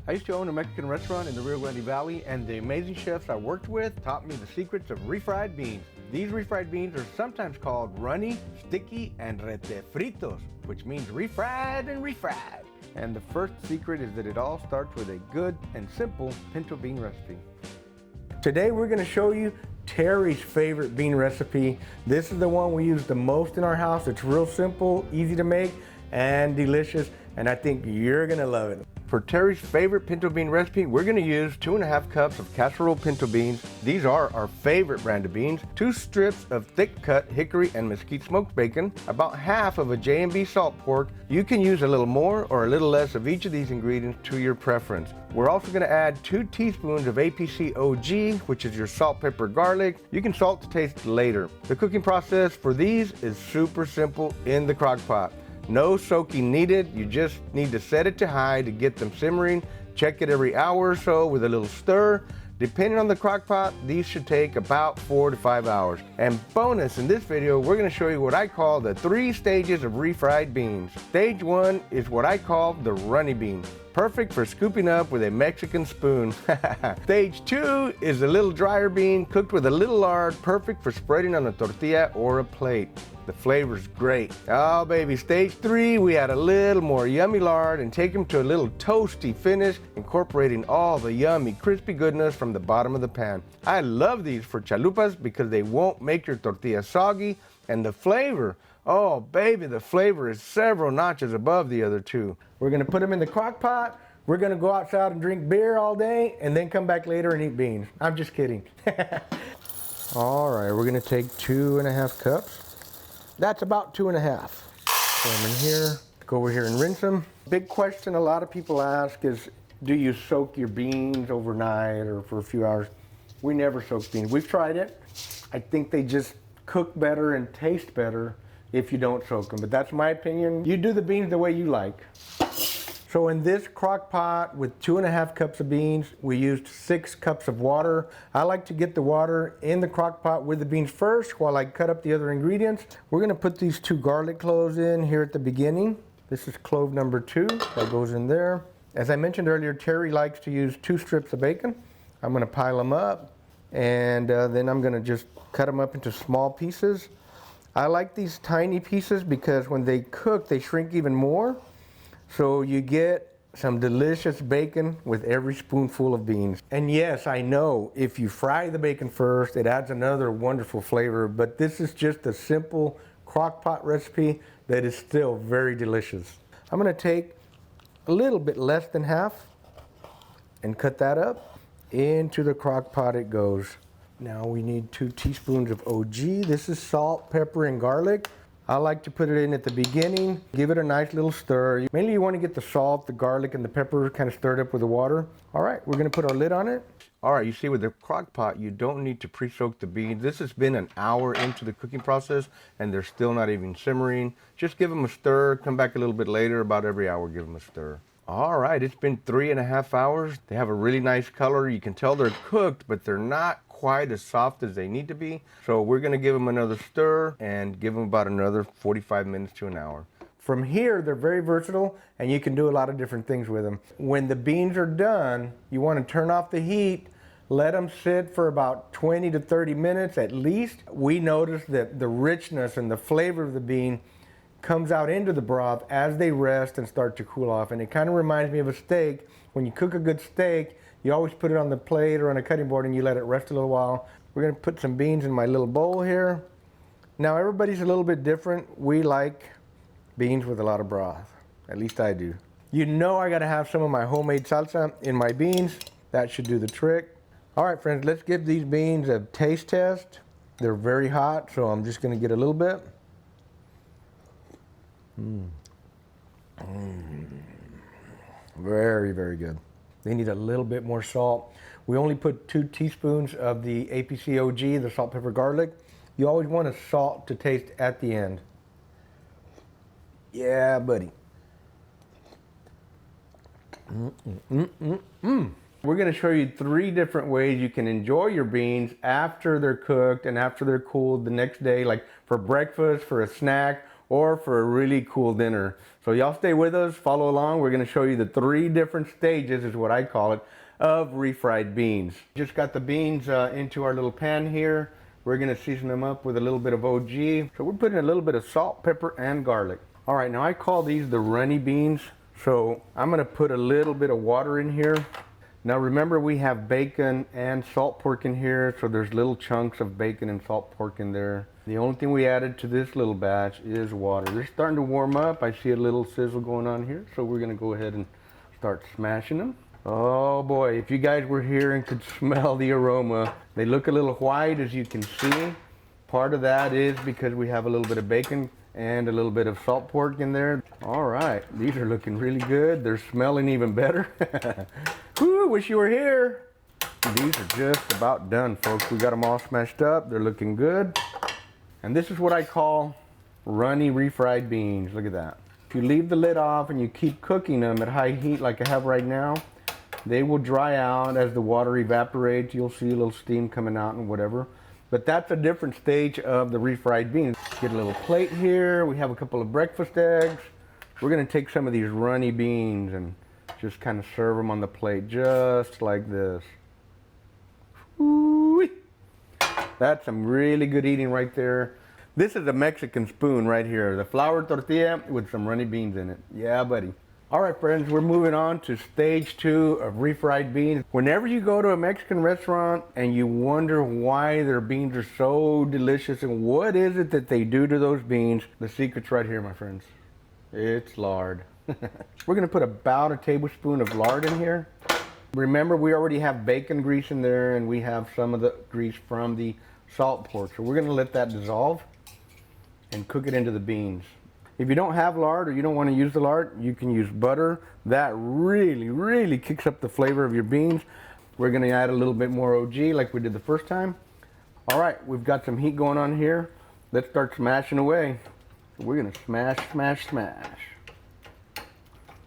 I used to own a Mexican restaurant in the Rio Grande Valley, and the amazing chefs I worked with taught me the secrets of refried beans. These refried beans are sometimes called runny, sticky, and retefritos, which means refried and refried. And the first secret is that it all starts with a good and simple pinto bean recipe. Today we're going to show you Terry's favorite bean recipe. This is the one we use the most in our house. It's real simple, easy to make, and delicious, and I think you're going to love it. For Terry's favorite pinto bean recipe, we're going to use 2.5 cups of Casserole pinto beans. These are our favorite brand of beans, 2 strips of thick-cut Hickory and Mesquite smoked bacon, about half of a J&B salt pork. You can use a little more or a little less of each of these ingredients to your preference. We're also going to add 2 teaspoons of APC OG, which is your salt, pepper, garlic. You can salt to taste later. The cooking process for these is super simple in the crock pot. No soaking needed. You just need to set it to high to get them simmering. Check it every hour or so with a little stir. Depending on the crock pot, these should take about 4 to 5 hours. And bonus, in this video, we're going to show you what I call the 3 stages of refried beans. Stage 1 is what I call the runny bean. Perfect for scooping up with a Mexican spoon. Stage 2 is a little drier bean cooked with a little lard, perfect for spreading on a tortilla or a plate. The flavor's great. Oh baby, stage 3, we add a little more yummy lard and take them to a little toasty finish, incorporating all the yummy crispy goodness from the bottom of the pan. I love these for chalupas because they won't make your tortilla soggy, and the flavor, oh baby, the flavor is several notches above the other 2. We're gonna put them in the crock pot. We're gonna go outside and drink beer all day and then come back later and eat beans. I'm just kidding. All right, we're gonna take 2.5 cups. That's about 2.5. Put them in here, go over here and rinse them. Big question a lot of people ask is, do you soak your beans overnight or for a few hours? We never soak beans. We've tried it. I think they just cook better and taste better if you don't soak them, but that's my opinion. You do the beans the way you like. So in this crock pot with 2.5 cups of beans, we used 6 cups of water. I like to get the water in the crock pot with the beans first while I cut up the other ingredients. We're gonna put these 2 garlic cloves in here at the beginning. This is clove number 2, that goes in there. As I mentioned earlier, Terry likes to use 2 strips of bacon. I'm gonna pile them up, and then I'm gonna just cut them up into small pieces. I like these tiny pieces because when they cook, they shrink even more. So you get some delicious bacon with every spoonful of beans. And yes, I know if you fry the bacon first, it adds another wonderful flavor, but this is just a simple crock pot recipe that is still very delicious. I'm gonna take a little bit less than half and cut that up. Into the crock pot it goes. Now we need 2 teaspoons of OG. This is salt, pepper, and garlic. I like to put it in at the beginning, give it a nice little stir. Mainly you want to get the salt, the garlic, and the pepper kind of stirred up with the water. All right, we're going to put our lid on it. All right, you see with the crock pot, you don't need to pre-soak the beans. This has been an hour into the cooking process and they're still not even simmering. Just give them a stir, come back a little bit later, about every hour give them a stir. All right, it's been 3.5 hours. They have a really nice color. You can tell they're cooked, but they're not quite as soft as they need to be. So we're gonna give them another stir and give them about another 45 minutes to an hour. From here, they're very versatile and you can do a lot of different things with them. When the beans are done, you wanna turn off the heat, let them sit for about 20 to 30 minutes at least. We notice that the richness and the flavor of the bean comes out into the broth as they rest and start to cool off. And it kind of reminds me of a steak. When you cook a good steak, you always put it on the plate or on a cutting board and you let it rest a little while. We're gonna put some beans in my little bowl here. Now everybody's a little bit different. We like beans with a lot of broth. At least I do. You know I gotta have some of my homemade salsa in my beans. That should do the trick. All right, friends, let's give these beans a taste test. They're very hot, so I'm just gonna get a little bit. Very, very good. They need a little bit more salt. We only put 2 teaspoons of the APC OG, the salt, pepper, garlic. You always want a salt to taste at the end. Yeah, buddy. We're gonna show you 3 different ways you can enjoy your beans after they're cooked and after they're cooled the next day, like for breakfast, for a snack, or for a really cool dinner. So y'all stay with us, follow along. We're gonna show you the 3 different stages, is what I call it, of refried beans. Just got the beans into our little pan here. We're gonna season them up with a little bit of OG. So we're putting a little bit of salt, pepper, and garlic. All right, now I call these the runny beans. So I'm gonna put a little bit of water in here. Now remember, we have bacon and salt pork in here, so there's little chunks of bacon and salt pork in there. The only thing we added to this little batch is water. They're starting to warm up. I see a little sizzle going on here, so we're gonna go ahead and start smashing them. Oh boy, if you guys were here and could smell the aroma, they look a little white, as you can see. Part of that is because we have a little bit of bacon and a little bit of salt pork in there. All right, these are looking really good. They're smelling even better. Woo, wish you were here. These are just about done, folks. We got them all smashed up. They're looking good. And this is what I call runny refried beans. Look at that. If you leave the lid off and you keep cooking them at high heat like I have right now, they will dry out as the water evaporates. You'll see a little steam coming out and whatever. But that's a different stage of the refried beans. Get a little plate here. We have a couple of breakfast eggs. We're gonna take some of these runny beans and just kind of serve them on the plate just like this. Ooh-wee. That's some really good eating right there. This is a Mexican spoon right here. The flour tortilla with some runny beans in it. Yeah, buddy. All right, friends, we're moving on to stage 2 of refried beans. Whenever you go to a Mexican restaurant and you wonder why their beans are so delicious and what is it that they do to those beans, the secret's right here, my friends. It's lard. We're gonna put about a tablespoon of lard in here. Remember, we already have bacon grease in there and we have some of the grease from the salt pork. So we're gonna let that dissolve and cook it into the beans. If you don't have lard or you don't want to use the lard, you can use butter. That really kicks up the flavor of your beans. We're going to add a little bit more OG like we did the first time. All right, we've got some heat going on here. Let's start smashing away. We're going to smash.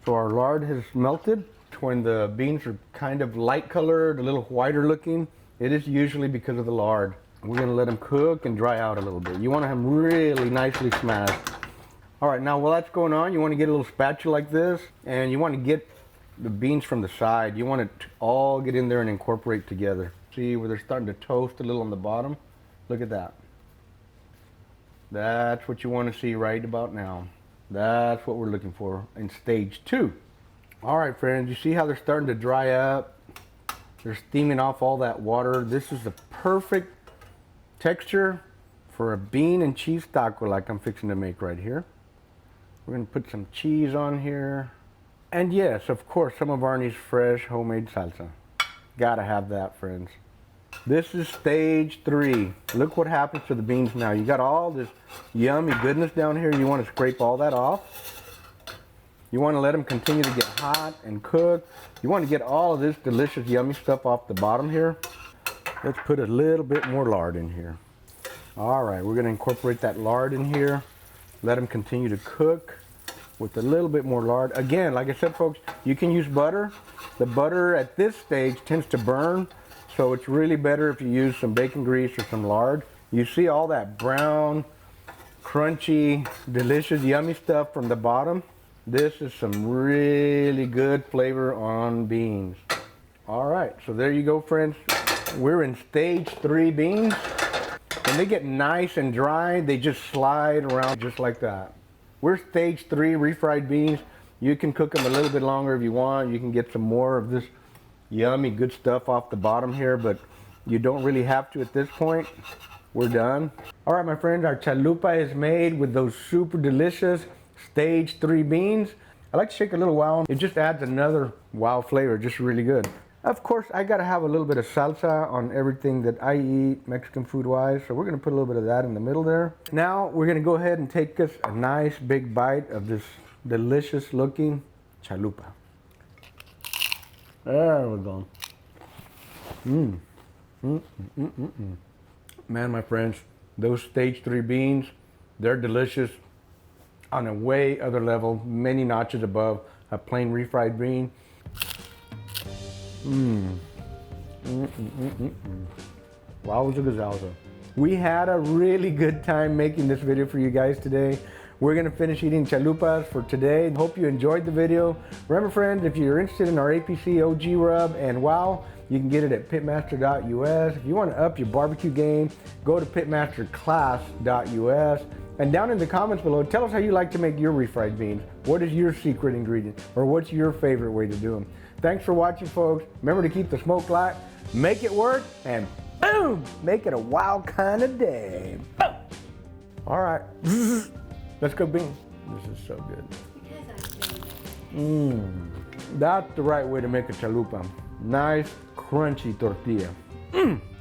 So our lard has melted. When the beans are kind of light colored, a little whiter looking, it is usually because of the lard. We're going to let them cook and dry out a little bit. You want to have them really nicely smashed. All right, now while that's going on, you want to get a little spatula like this, and you want to get the beans from the side. You want it to all get in there and incorporate together. See where they're starting to toast a little on the bottom? Look at that. That's what you want to see right about now. That's what we're looking for in stage 2. All right, friends, you see how they're starting to dry up? They're steaming off all that water. This is the perfect texture for a bean and cheese taco like I'm fixing to make right here. We're gonna put some cheese on here. And yes, of course, some of Arnie's fresh homemade salsa. Gotta have that, friends. This is stage 3. Look what happens to the beans now. You got all this yummy goodness down here. You want to scrape all that off. You want to let them continue to get hot and cook. You want to get all of this delicious yummy stuff off the bottom here. Let's put a little bit more lard in here. All right, we're gonna incorporate that lard in here. Let them continue to cook with a little bit more lard. Again, like I said, folks, you can use butter. The butter at this stage tends to burn, so it's really better if you use some bacon grease or some lard. You see all that brown, crunchy, delicious, yummy stuff from the bottom? This is some really good flavor on beans. All right, so there you go, friends. We're in stage 3 beans. When they get nice and dry, they just slide around just like that. We're stage 3 refried beans. You can cook them a little bit longer if you want. You can get some more of this yummy good stuff off the bottom here, but you don't really have to at this point. We're done. All right, my friends, our chalupa is made with those super delicious stage 3 beans. I like to shake a little while. It just adds another wow flavor, just really good. Of course, I gotta have a little bit of salsa on everything that I eat, Mexican food wise, so we're gonna put a little bit of that in the middle there. Now, we're gonna go ahead and take us a nice big bite of this delicious looking chalupa. There we go. Man, my friends, those stage 3 beans, they're delicious on a way other level, many notches above a plain refried bean. Wowza gazowza. We had a really good time making this video for you guys today. We're gonna finish eating chalupas for today. Hope you enjoyed the video. Remember friends, if you're interested in our APC OG rub and wow, you can get it at pitmaster.us. If you want to up your barbecue game, go to pitmasterclass.us. And down in the comments below, tell us how you like to make your refried beans. What is your secret ingredient? Or what's your favorite way to do them? Thanks for watching, folks. Remember to keep the smoke light, make it work, and boom! Make it a wild kind of day. Boom! All right. Let's go beans. This is so good. That's the right way to make a chalupa. Nice, crunchy tortilla.